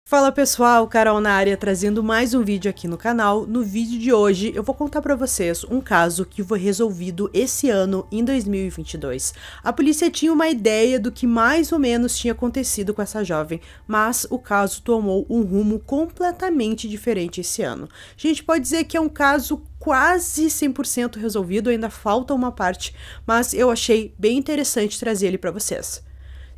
Fala pessoal, Carol na área trazendo mais um vídeo aqui no canal. No vídeo de hoje eu vou contar pra vocês um caso que foi resolvido esse ano, em 2022. A polícia tinha uma ideia do que mais ou menos tinha acontecido com essa jovem, mas o caso tomou um rumo completamente diferente esse ano. A gente pode dizer que é um caso quase 100% resolvido, ainda falta uma parte, mas eu achei bem interessante trazer ele pra vocês.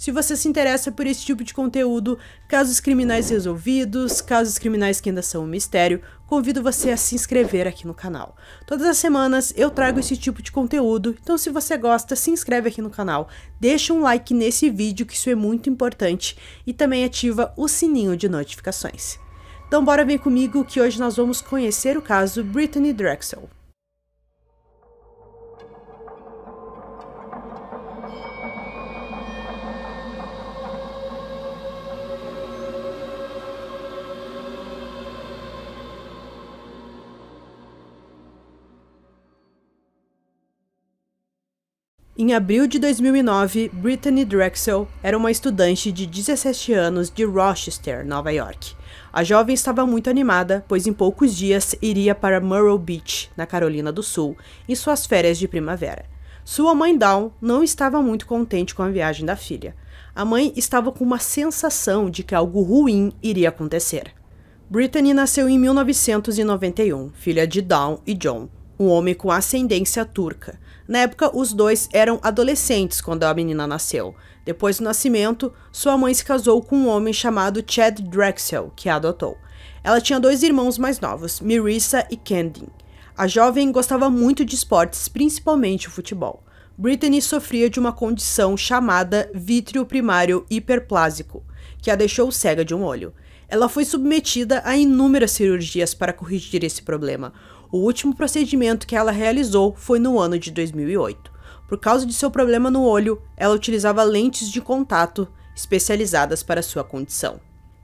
Se você se interessa por esse tipo de conteúdo, casos criminais resolvidos, casos criminais que ainda são um mistério, convido você a se inscrever aqui no canal. Todas as semanas eu trago esse tipo de conteúdo, então se você gosta, se inscreve aqui no canal, deixa um like nesse vídeo que isso é muito importante e também ativa o sininho de notificações. Então bora vir comigo que hoje nós vamos conhecer o caso Brittany Drexel. Em abril de 2009, Brittany Drexel era uma estudante de 17 anos de Rochester, Nova York. A jovem estava muito animada, pois em poucos dias iria para Myrtle Beach, na Carolina do Sul, em suas férias de primavera. Sua mãe Dawn não estava muito contente com a viagem da filha. A mãe estava com uma sensação de que algo ruim iria acontecer. Brittany nasceu em 1991, filha de Dawn e John, um homem com ascendência turca. Na época, os dois eram adolescentes quando a menina nasceu. Depois do nascimento, sua mãe se casou com um homem chamado Chad Drexel, que a adotou. Ela tinha dois irmãos mais novos, Marissa e Camden. A jovem gostava muito de esportes, principalmente o futebol. Brittany sofria de uma condição chamada vítreo primário hiperplásico, que a deixou cega de um olho. Ela foi submetida a inúmeras cirurgias para corrigir esse problema. O último procedimento que ela realizou foi no ano de 2008. Por causa de seu problema no olho, ela utilizava lentes de contato especializadas para sua condição.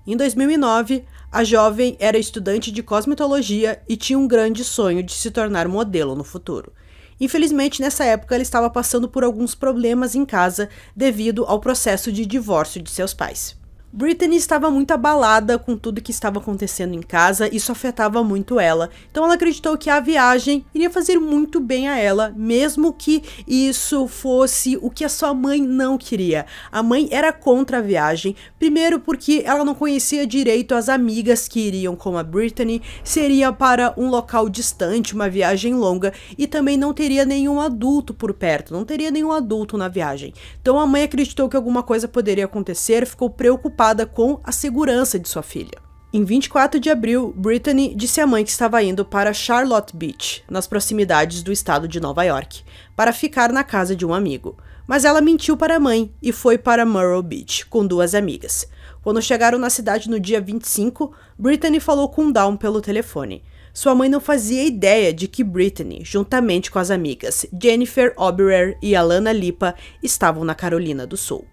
Em 2009, a jovem era estudante de cosmetologia e tinha um grande sonho de se tornar modelo no futuro. Infelizmente, nessa época, ela estava passando por alguns problemas em casa devido ao processo de divórcio de seus pais. Brittany estava muito abalada com tudo que estava acontecendo em casa, isso afetava muito ela, então ela acreditou que a viagem iria fazer muito bem a ela, mesmo que isso fosse o que a sua mãe não queria. A mãe era contra a viagem, primeiro porque ela não conhecia direito as amigas que iriam com a Brittany, seria para um local distante, uma viagem longa, e também não teria nenhum adulto por perto, não teria nenhum adulto na viagem. Então a mãe acreditou que alguma coisa poderia acontecer, ficou preocupada com a segurança de sua filha. Em 24 de abril, Brittany disse à mãe que estava indo para Charlotte Beach, nas proximidades do estado de Nova York, para ficar na casa de um amigo. Mas ela mentiu para a mãe e foi para Myrtle Beach com duas amigas. Quando chegaram na cidade no dia 25, Brittany falou com Dawn pelo telefone. Sua mãe não fazia ideia de que Brittany, juntamente com as amigas Jennifer Oberer e Alana Lipa, estavam na Carolina do Sul.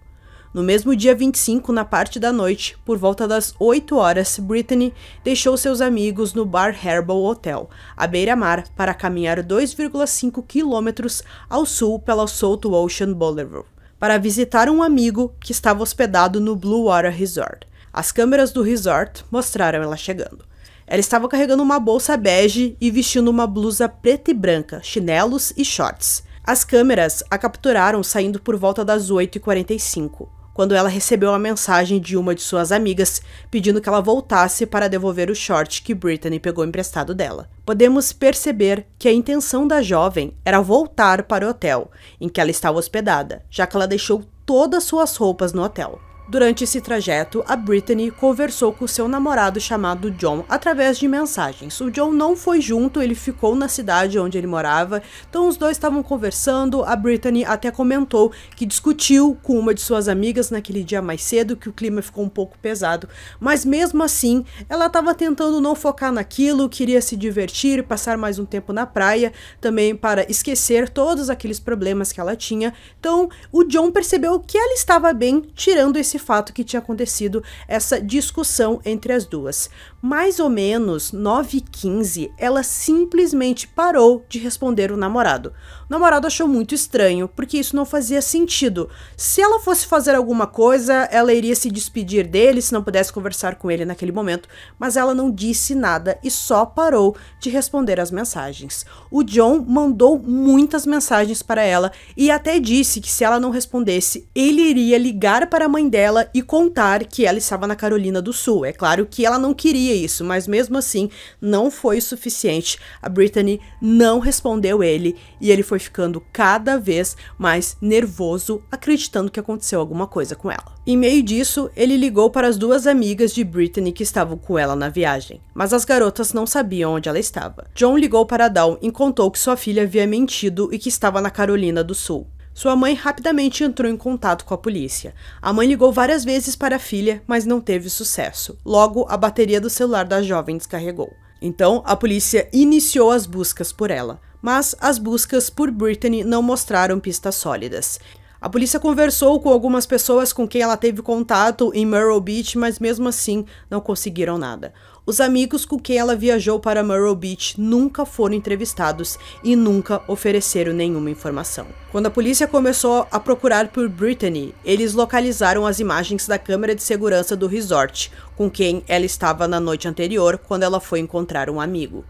No mesmo dia 25, na parte da noite, por volta das 8 horas, Brittany deixou seus amigos no Bar Herbal Hotel, à beira-mar, para caminhar 2,5 quilômetros ao sul pela South Ocean Boulevard, para visitar um amigo que estava hospedado no Blue Water Resort. As câmeras do resort mostraram ela chegando. Ela estava carregando uma bolsa bege e vestindo uma blusa preta e branca, chinelos e shorts. As câmeras a capturaram saindo por volta das 8h45. Quando ela recebeu a mensagem de uma de suas amigas pedindo que ela voltasse para devolver o short que Brittany pegou emprestado dela. Podemos perceber que a intenção da jovem era voltar para o hotel em que ela estava hospedada, já que ela deixou todas suas roupas no hotel. Durante esse trajeto, a Brittany conversou com seu namorado chamado John através de mensagens. O John não foi junto, ele ficou na cidade onde ele morava, então os dois estavam conversando. A Brittany até comentou que discutiu com uma de suas amigas naquele dia mais cedo, que o clima ficou um pouco pesado, mas mesmo assim, ela estava tentando não focar naquilo, queria se divertir, passar mais um tempo na praia, também para esquecer todos aqueles problemas que ela tinha. Então, o John percebeu que ela estava bem, tirando esse fato que tinha acontecido essa discussão entre as duas. Mais ou menos 9h15, ela simplesmente parou de responder o namorado. O namorado achou muito estranho, porque isso não fazia sentido. Se ela fosse fazer alguma coisa, ela iria se despedir dele se não pudesse conversar com ele naquele momento, mas ela não disse nada e só parou de responder às mensagens. O John mandou muitas mensagens para ela e até disse que se ela não respondesse, ele iria ligar para a mãe dela e contar que ela estava na Carolina do Sul. É claro que ela não queria isso, mas mesmo assim não foi o suficiente. A Brittany não respondeu ele e ele foi ficando cada vez mais nervoso, acreditando que aconteceu alguma coisa com ela. Em meio disso, ele ligou para as duas amigas de Brittany que estavam com ela na viagem, mas as garotas não sabiam onde ela estava. John ligou para Dawn e contou que sua filha havia mentido e que estava na Carolina do Sul. Sua mãe rapidamente entrou em contato com a polícia. A mãe ligou várias vezes para a filha, mas não teve sucesso. Logo, a bateria do celular da jovem descarregou. Então, a polícia iniciou as buscas por ela, mas as buscas por Brittany não mostraram pistas sólidas. A polícia conversou com algumas pessoas com quem ela teve contato em Myrtle Beach, mas mesmo assim não conseguiram nada. Os amigos com quem ela viajou para Myrtle Beach nunca foram entrevistados e nunca ofereceram nenhuma informação. Quando a polícia começou a procurar por Brittany, eles localizaram as imagens da câmera de segurança do resort, com quem ela estava na noite anterior, quando ela foi encontrar um amigo.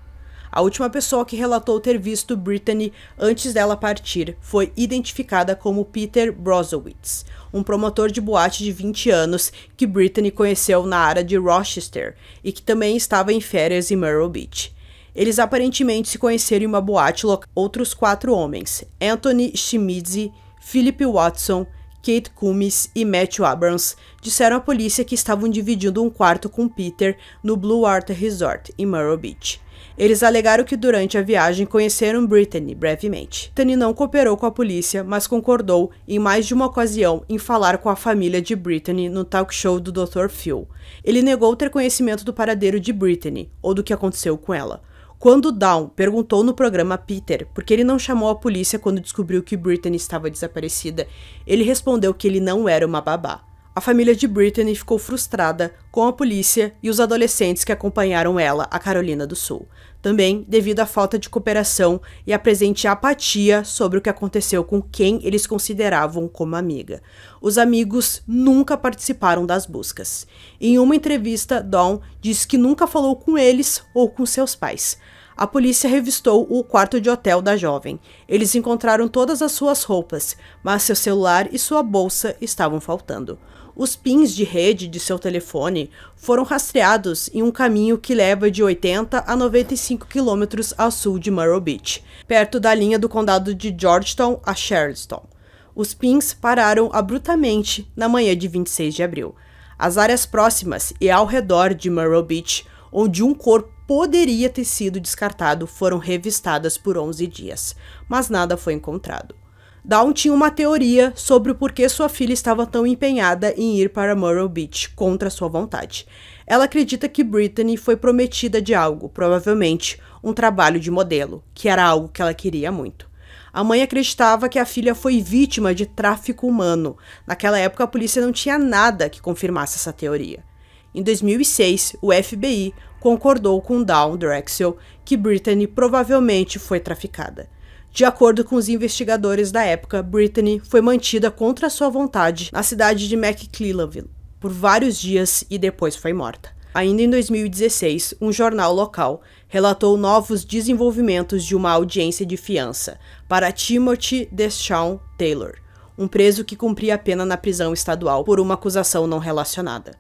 A última pessoa que relatou ter visto Brittany antes dela partir foi identificada como Peter Brozowitz, um promotor de boate de 20 anos que Brittany conheceu na área de Rochester e que também estava em férias em Myrtle Beach. Eles aparentemente se conheceram em uma boate local. Outros 4 homens, Anthony Schmitz, Philip Watson, Kate Cummins e Matthew Abrams, disseram à polícia que estavam dividindo um quarto com Peter no Blue Water Resort, em Myrtle Beach. Eles alegaram que durante a viagem conheceram Brittany brevemente. Brittany não cooperou com a polícia, mas concordou em mais de uma ocasião em falar com a família de Brittany no talk show do Dr. Phil. Ele negou ter conhecimento do paradeiro de Brittany ou do que aconteceu com ela. Quando Dawn perguntou no programa a Peter por que ele não chamou a polícia quando descobriu que Brittany estava desaparecida, ele respondeu que ele não era uma babá. A família de Brittany ficou frustrada com a polícia e os adolescentes que acompanharam ela à Carolina do Sul, também devido à falta de cooperação e à presente apatia sobre o que aconteceu com quem eles consideravam como amiga. Os amigos nunca participaram das buscas. Em uma entrevista, Dawn disse que nunca falou com eles ou com seus pais. A polícia revistou o quarto de hotel da jovem. Eles encontraram todas as suas roupas, mas seu celular e sua bolsa estavam faltando. Os pins de rede de seu telefone foram rastreados em um caminho que leva de 80 a 95 quilômetros ao sul de Myrtle Beach, perto da linha do condado de Georgetown a Charleston. Os pins pararam abruptamente na manhã de 26 de abril. As áreas próximas e ao redor de Myrtle Beach, onde um corpo poderia ter sido descartado, foram revistadas por 11 dias, mas nada foi encontrado. Dawn tinha uma teoria sobre o porquê sua filha estava tão empenhada em ir para Myrtle Beach contra sua vontade. Ela acredita que Brittany foi prometida de algo, provavelmente um trabalho de modelo, que era algo que ela queria muito. A mãe acreditava que a filha foi vítima de tráfico humano. Naquela época, a polícia não tinha nada que confirmasse essa teoria. Em 2006, o FBI concordou com Dawn Drexel que Brittany provavelmente foi traficada. De acordo com os investigadores da época, Brittany foi mantida contra sua vontade na cidade de McClellanville por vários dias e depois foi morta. Ainda em 2016, um jornal local relatou novos desenvolvimentos de uma audiência de fiança para Timothy Deshawn Taylor, um preso que cumpria a pena na prisão estadual por uma acusação não relacionada.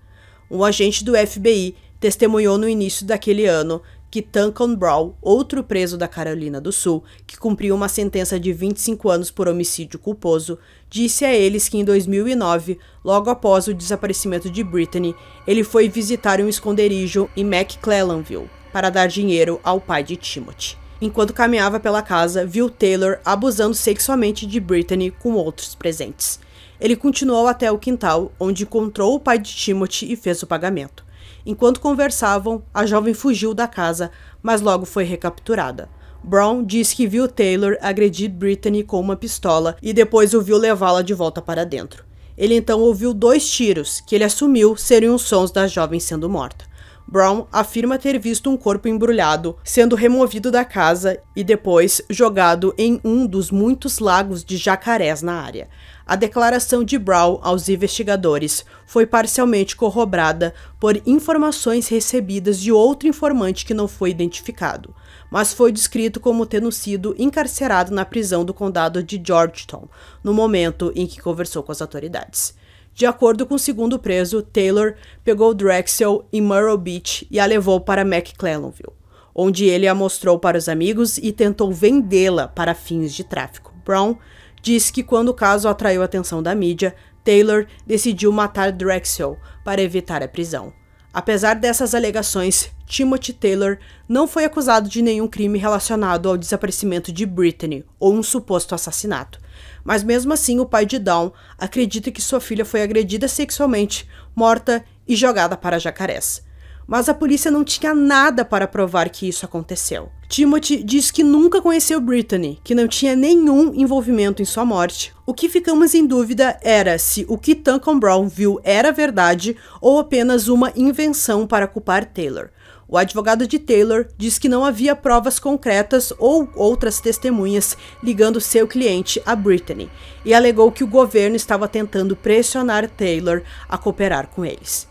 Um agente do FBI testemunhou no início daquele ano que Duncan Brown, outro preso da Carolina do Sul, que cumpriu uma sentença de 25 anos por homicídio culposo, disse a eles que em 2009, logo após o desaparecimento de Brittany, ele foi visitar um esconderijo em McClellanville para dar dinheiro ao pai de Timothy. Enquanto caminhava pela casa, viu Taylor abusando sexualmente de Brittany com outros presentes. Ele continuou até o quintal, onde encontrou o pai de Timothy e fez o pagamento. Enquanto conversavam, a jovem fugiu da casa, mas logo foi recapturada. Brown disse que viu Taylor agredir Brittany com uma pistola e depois o viu levá-la de volta para dentro. Ele então ouviu 2 tiros, que ele assumiu serem os sons da jovem sendo morta. Brown afirma ter visto um corpo embrulhado sendo removido da casa e depois jogado em um dos muitos lagos de jacarés na área. A declaração de Brown aos investigadores foi parcialmente corroborada por informações recebidas de outro informante que não foi identificado, mas foi descrito como tendo sido encarcerado na prisão do condado de Georgetown no momento em que conversou com as autoridades. De acordo com o segundo preso, Taylor pegou Drexel em Myrtle Beach e a levou para McClellanville, onde ele a mostrou para os amigos e tentou vendê-la para fins de tráfico. Brown disse que quando o caso atraiu a atenção da mídia, Taylor decidiu matar Drexel para evitar a prisão. Apesar dessas alegações, Timothy Taylor não foi acusado de nenhum crime relacionado ao desaparecimento de Brittany ou um suposto assassinato. Mas mesmo assim, o pai de Dawn acredita que sua filha foi agredida sexualmente, morta e jogada para jacarés. Mas a polícia não tinha nada para provar que isso aconteceu. Timothy diz que nunca conheceu Brittany, que não tinha nenhum envolvimento em sua morte. O que ficamos em dúvida era se o que Duncan Brown viu era verdade ou apenas uma invenção para culpar Taylor. O advogado de Taylor diz que não havia provas concretas ou outras testemunhas ligando seu cliente a Brittany e alegou que o governo estava tentando pressionar Taylor a cooperar com eles.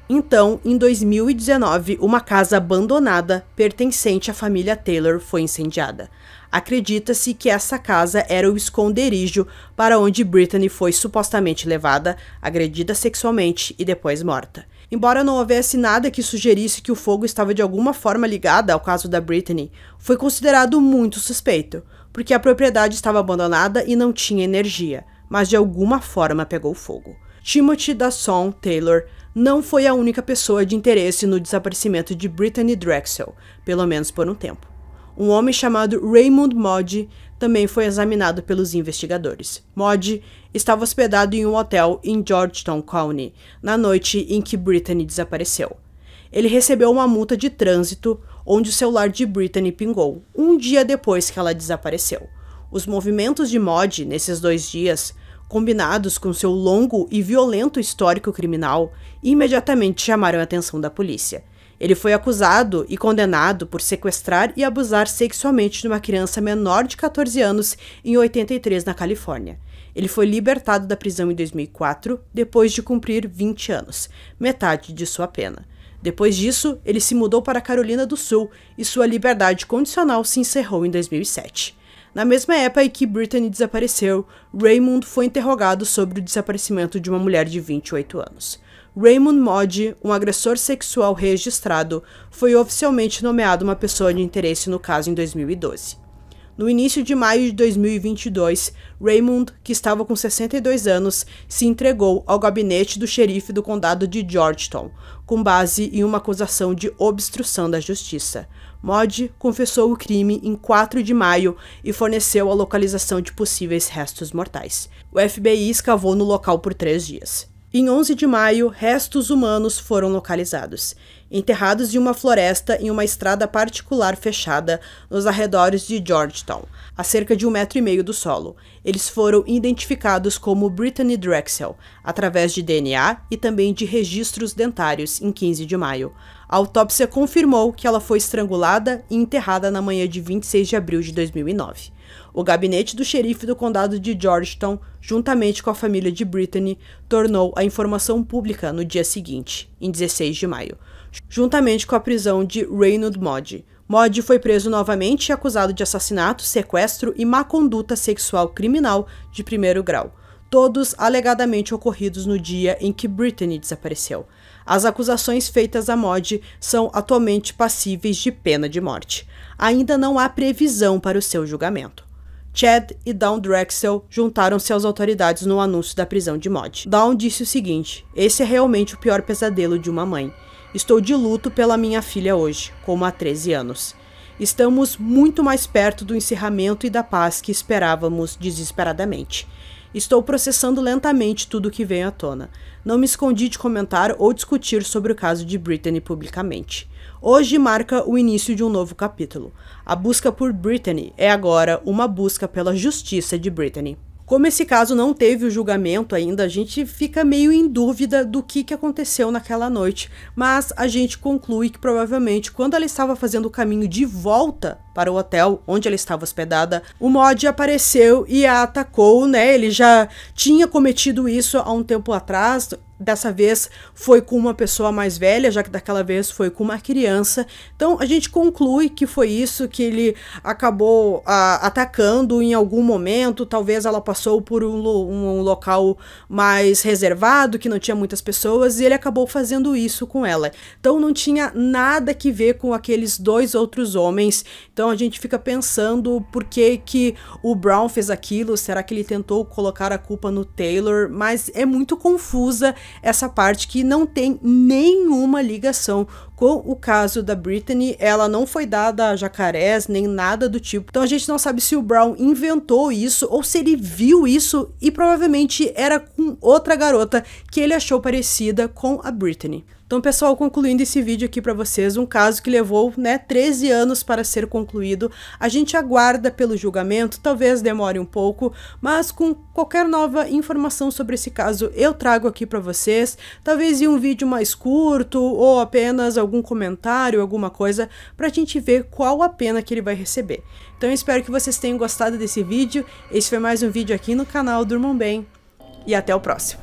Então, em 2019, uma casa abandonada pertencente à família Taylor foi incendiada. Acredita-se que essa casa era o esconderijo para onde Brittany foi supostamente levada, agredida sexualmente e depois morta. Embora não houvesse nada que sugerisse que o fogo estava de alguma forma ligado ao caso da Brittany, foi considerado muito suspeito, porque a propriedade estava abandonada e não tinha energia, mas de alguma forma pegou fogo. Timothy Dasson Taylor não foi a única pessoa de interesse no desaparecimento de Brittany Drexel, pelo menos por um tempo. Um homem chamado Raymond Moody também foi examinado pelos investigadores. Moody estava hospedado em um hotel em Georgetown County, na noite em que Brittany desapareceu. Ele recebeu uma multa de trânsito, onde o celular de Brittany pingou, um dia depois que ela desapareceu. Os movimentos de Moody nesses 2 dias, combinados com seu longo e violento histórico criminal, imediatamente chamaram a atenção da polícia. Ele foi acusado e condenado por sequestrar e abusar sexualmente de uma criança menor de 14 anos em 83 na Califórnia. Ele foi libertado da prisão em 2004, depois de cumprir 20 anos, metade de sua pena. Depois disso, ele se mudou para a Carolina do Sul e sua liberdade condicional se encerrou em 2007. Na mesma época em que Brittany desapareceu, Raymond foi interrogado sobre o desaparecimento de uma mulher de 28 anos. Raymond Moody, um agressor sexual registrado, foi oficialmente nomeado uma pessoa de interesse no caso em 2012. No início de maio de 2022, Raymond, que estava com 62 anos, se entregou ao gabinete do xerife do condado de Georgetown, com base em uma acusação de obstrução da justiça. Moody confessou o crime em 4 de maio e forneceu a localização de possíveis restos mortais. O FBI escavou no local por 3 dias. Em 11 de maio, restos humanos foram localizados, enterrados em uma floresta em uma estrada particular fechada nos arredores de Georgetown, a cerca de 1,5 metro do solo. Eles foram identificados como Brittany Drexel, através de DNA e também de registros dentários, em 15 de maio. A autópsia confirmou que ela foi estrangulada e enterrada na manhã de 26 de abril de 2009. O gabinete do xerife do condado de Georgetown, juntamente com a família de Brittany, tornou a informação pública no dia seguinte, em 16 de maio, juntamente com a prisão de Raymond Moody. Moody foi preso novamente e acusado de assassinato, sequestro e má conduta sexual criminal de 1º grau, todos alegadamente ocorridos no dia em que Brittany desapareceu. As acusações feitas a Moody são atualmente passíveis de pena de morte. Ainda não há previsão para o seu julgamento. Chad e Dawn Drexel juntaram-se às autoridades no anúncio da prisão de Moody. Dawn disse o seguinte: "Esse é realmente o pior pesadelo de uma mãe. Estou de luto pela minha filha hoje, como há 13 anos. Estamos muito mais perto do encerramento e da paz que esperávamos desesperadamente. Estou processando lentamente tudo o que veio à tona. Não me escondi de comentar ou discutir sobre o caso de Brittany publicamente. Hoje marca o início de um novo capítulo. A busca por Brittany é agora uma busca pela justiça de Brittany." Como esse caso não teve o julgamento ainda, a gente fica meio em dúvida do que aconteceu naquela noite, mas a gente conclui que provavelmente quando ela estava fazendo o caminho de volta para o hotel onde ela estava hospedada, o Mod apareceu e a atacou, né? Ele já tinha cometido isso há um tempo atrás. Dessa vez foi com uma pessoa mais velha, já que daquela vez foi com uma criança. Então a gente conclui que foi isso, que ele acabou atacando em algum momento. Talvez ela passou por um local mais reservado, que não tinha muitas pessoas, e ele acabou fazendo isso com ela. Então não tinha nada que ver com aqueles 2 outros homens. Então a gente fica pensando por que o Brown fez aquilo. Será que ele tentou colocar a culpa no Taylor? Mas é muito confusa essa parte, que não tem nenhuma ligação com o caso da Brittany. Ela não foi dada a jacarés, nem nada do tipo. Então a gente não sabe se o Brown inventou isso ou se ele viu isso e provavelmente era com outra garota que ele achou parecida com a Brittany. Então, pessoal, concluindo esse vídeo aqui para vocês, um caso que levou, 13 anos para ser concluído. A gente aguarda pelo julgamento, talvez demore um pouco, mas com qualquer nova informação sobre esse caso eu trago aqui para vocês. Talvez em um vídeo mais curto ou apenas algum comentário, alguma coisa, para a gente ver qual a pena que ele vai receber. Então, eu espero que vocês tenham gostado desse vídeo. Esse foi mais um vídeo aqui no canal Durmam Bem e até o próximo.